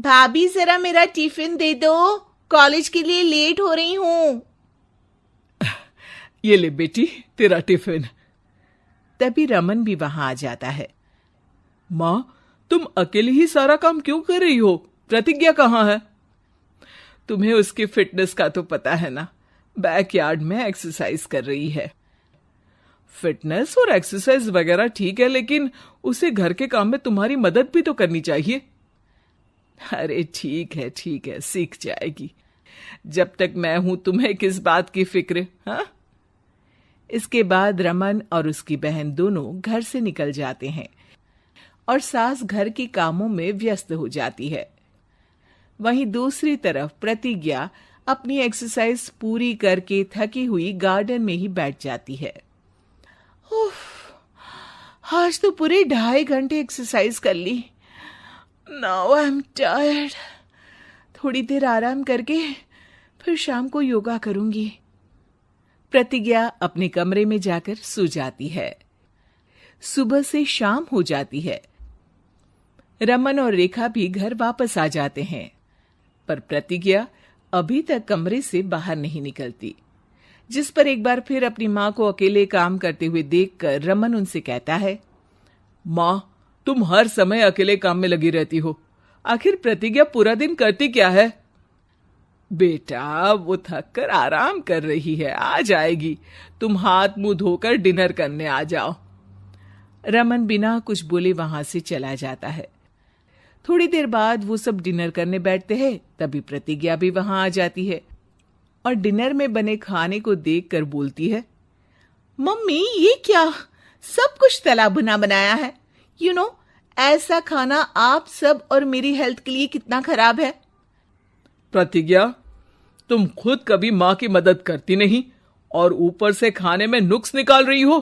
भाभी जरा मेरा टिफिन दे दो, कॉलेज के लिए लेट हो रही हूँ। ये ले बेटी तेरा टिफिन। तभी रमन भी वहां आ जाता है। माँ, तुम अकेले ही सारा काम क्यों कर रही हो? प्रतिज्ञा कहाँ है? तुम्हें उसकी फिटनेस का तो पता है ना, बैकयार्ड में एक्सरसाइज कर रही है। फिटनेस और एक्सरसाइज वगैरह ठीक है, लेकिन उसे घर के काम में तुम्हारी मदद भी तो करनी चाहिए। अरे ठीक है, सीख जाएगी। जब तक मैं हूं तुम्हें किस बात की फिक्र? हाँ। इसके बाद रमन और उसकी बहन दोनों घर से निकल जाते हैं और सास घर के कामों में व्यस्त हो जाती है। वहीं दूसरी तरफ प्रतिज्ञा अपनी एक्सरसाइज पूरी करके थकी हुई गार्डन में ही बैठ जाती है। आज तो पूरे 2.5 घंटे एक्सरसाइज कर ली। Now I am tired. थोड़ी देर आराम करके फिर शाम को योगा करूंगी। प्रतिज्ञा अपने कमरे में जाकर सो जाती है। सुबह से शाम हो जाती है। रमन और रेखा भी घर वापस आ जाते हैं, पर प्रतिज्ञा अभी तक कमरे से बाहर नहीं निकलती, जिस पर एक बार फिर अपनी माँ को अकेले काम करते हुए देखकर रमन उनसे कहता है, माँ, तुम हर समय अकेले काम में लगी रहती हो। आखिर प्रतिज्ञा पूरा दिन करती क्या है? बेटा, वो थक कर आराम कर रही है, आ जाएगी। तुम हाथ मुंह धोकर डिनर करने आ जाओ। रमन बिना कुछ बोले वहां से चला जाता है। थोड़ी देर बाद वो सब डिनर करने बैठते हैं। तभी प्रतिज्ञा भी वहां आ जाती है और डिनर में बने खाने को देखकर बोलती है, मम्मी ये क्या, सब कुछ तला भुना बनाया है। ऐसा खाना आप सब और मेरी हेल्थ के लिए कितना खराब है। प्रतिज्ञा, तुम खुद कभी माँ की मदद करती नहीं और ऊपर से खाने में नुक्स निकाल रही हो।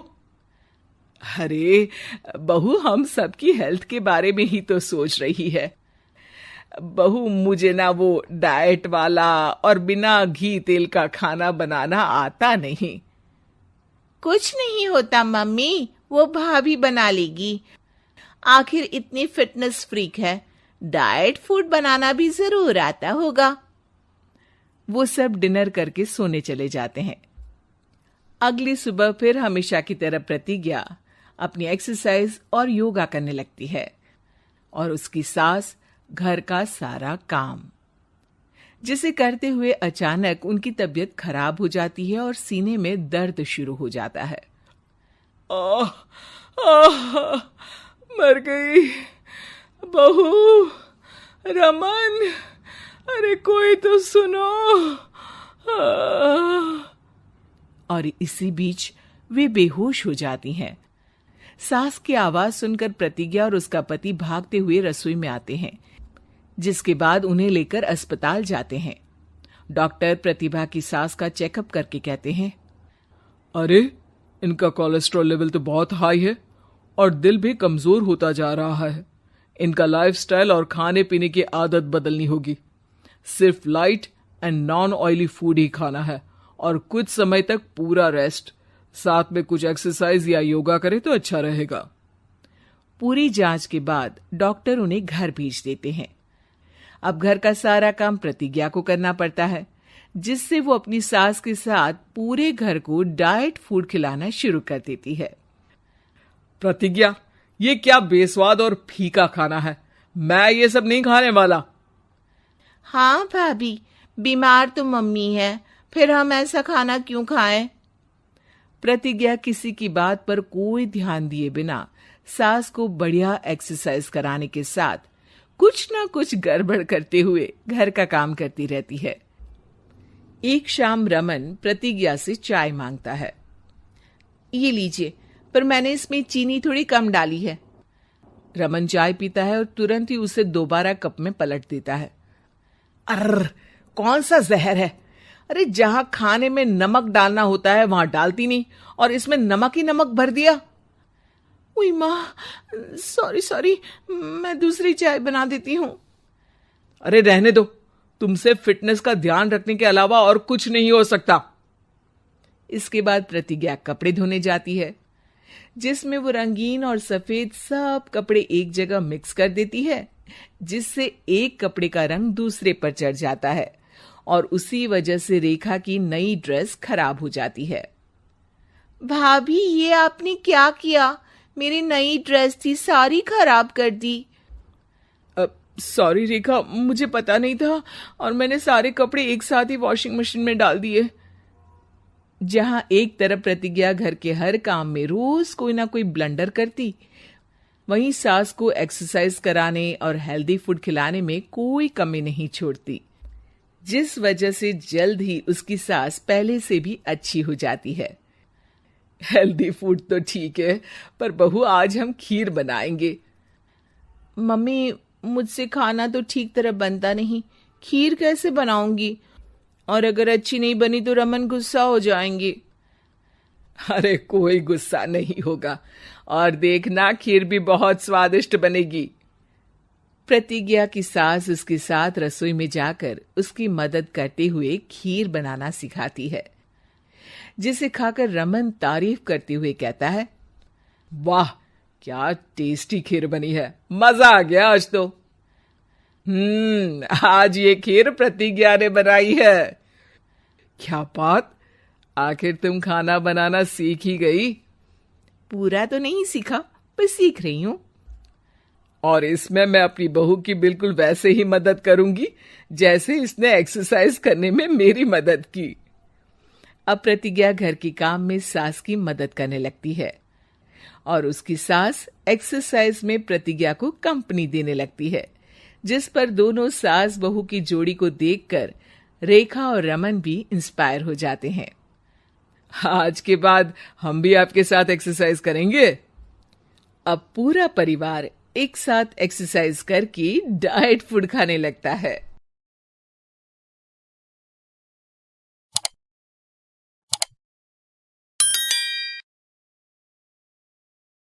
अरे बहू, हम सबकी हेल्थ के बारे में ही तो सोच रही है। बहू, मुझे ना वो डाइट वाला और बिना घी तेल का खाना बनाना आता नहीं। कुछ नहीं होता मम्मी, वो भाभी बना लेगी। आखिर इतनी फिटनेस फ्रीक है, डाइट फूड बनाना भी जरूर आता होगा। वो सब डिनर करके सोने चले जाते हैं। अगली सुबह फिर हमेशा की तरह प्रतिज्ञा अपनी एक्सरसाइज और योगा करने लगती है और उसकी सास घर का सारा काम, जिसे करते हुए अचानक उनकी तबीयत खराब हो जाती है और सीने में दर्द शुरू हो जाता है। मर गई बहू। रमन, अरे कोई तो सुनो। और इसी बीच वे बेहोश हो जाती हैं। सास की आवाज सुनकर प्रतिज्ञा और उसका पति भागते हुए रसोई में आते हैं, जिसके बाद उन्हें लेकर अस्पताल जाते हैं। डॉक्टर प्रतिभा की सास का चेकअप करके कहते हैं, अरे इनका कोलेस्ट्रॉल लेवल तो बहुत हाई है और दिल भी कमजोर होता जा रहा है। इनका लाइफस्टाइल और खाने पीने की आदत बदलनी होगी। सिर्फ light and non oily food ही खाना है और कुछ समय तक पूरा रेस्ट, साथ में कुछ एक्सरसाइज या योगा करे तो अच्छा रहेगा। पूरी जांच के बाद डॉक्टर उन्हें घर भेज देते हैं। अब घर का सारा काम प्रतिज्ञा को करना पड़ता है, जिससे वो अपनी सास के साथ पूरे घर को डाइट फूड खिलाना शुरू कर देती है। प्रतिज्ञा, ये क्या बेस्वाद और फीका खाना है, मैं ये सब नहीं खाने वाला। हाँ भाभी, बीमार तो मम्मी है, फिर हम ऐसा खाना क्यों खाएं? प्रतिज्ञा किसी की बात पर कोई ध्यान दिए बिना सास को बढ़िया एक्सरसाइज कराने के साथ कुछ ना कुछ गड़बड़ करते हुए घर का काम करती रहती है। एक शाम रमन प्रतिज्ञा से चाय मांगता है। ये लीजिए, पर मैंने इसमें चीनी थोड़ी कम डाली है। रमन चाय पीता है और तुरंत ही उसे दोबारा कप में पलट देता है। अर्र, कौन सा जहर है? अरे जहां खाने में नमक डालना होता है वहां डालती नहीं और इसमें नमक ही नमक भर दिया। उई माँ, सॉरी, मैं दूसरी चाय बना देती हूँ। अरे रहने दो, तुमसे फिटनेस का ध्यान रखने के अलावा और कुछ नहीं हो सकता। इसके बाद प्रतिज्ञा कपड़े धोने जाती है, जिसमें वो रंगीन और सफेद सब कपड़े एक जगह मिक्स कर देती है जिससे एक कपड़े का रंग दूसरे पर चढ़ जाता है और उसी वजह से रेखा की नई ड्रेस खराब हो जाती है। भाभी, ये आपने क्या किया? मेरी नई ड्रेस थी, सारी खराब कर दी। सॉरी रेखा, मुझे पता नहीं था और मैंने सारे कपड़े एक साथ ही वॉशिंग मशीन में डाल दिए। जहां एक तरफ प्रतिज्ञा घर के हर काम में रोज कोई ना कोई ब्लंडर करती, वहीं सास को एक्सरसाइज कराने और हेल्दी फूड खिलाने में कोई कमी नहीं छोड़ती, जिस वजह से जल्द ही उसकी सास पहले से भी अच्छी हो जाती है। हेल्दी फूड तो ठीक है, पर बहू आज हम खीर बनाएंगे। मम्मी, मुझसे खाना तो ठीक तरह बनता नहीं, खीर कैसे बनाऊंगी? और अगर अच्छी नहीं बनी तो रमन गुस्सा हो जाएंगे। अरे कोई गुस्सा नहीं होगा, और देखना खीर भी बहुत स्वादिष्ट बनेगी। प्रतिज्ञा की सास उसके साथ रसोई में जाकर उसकी मदद करते हुए खीर बनाना सिखाती है, जिसे खाकर रमन तारीफ करते हुए कहता है, वाह क्या टेस्टी खीर बनी है, मजा आ गया आज तो। आज ये खीर प्रतिज्ञा ने बनाई है। क्या बात, आखिर तुम खाना बनाना सीख ही गई? पूरा तो नहीं सीखा, पर सीख रही हूं। और इसमें मैं अपनी बहू की बिल्कुल वैसे ही मदद करूंगी जैसे इसने एक्सरसाइज करने में मेरी मदद की। अब प्रतिज्ञा घर के काम में सास की मदद करने लगती है और उसकी सास एक्सरसाइज में प्रतिज्ञा को कंपनी देने लगती है, जिस पर दोनों सास बहू की जोड़ी को देखकर रेखा और रमन भी इंस्पायर हो जाते हैं। आज के बाद हम भी आपके साथ एक्सरसाइज करेंगे। अब पूरा परिवार एक साथ एक्सरसाइज करके डाइट फूड खाने लगता है।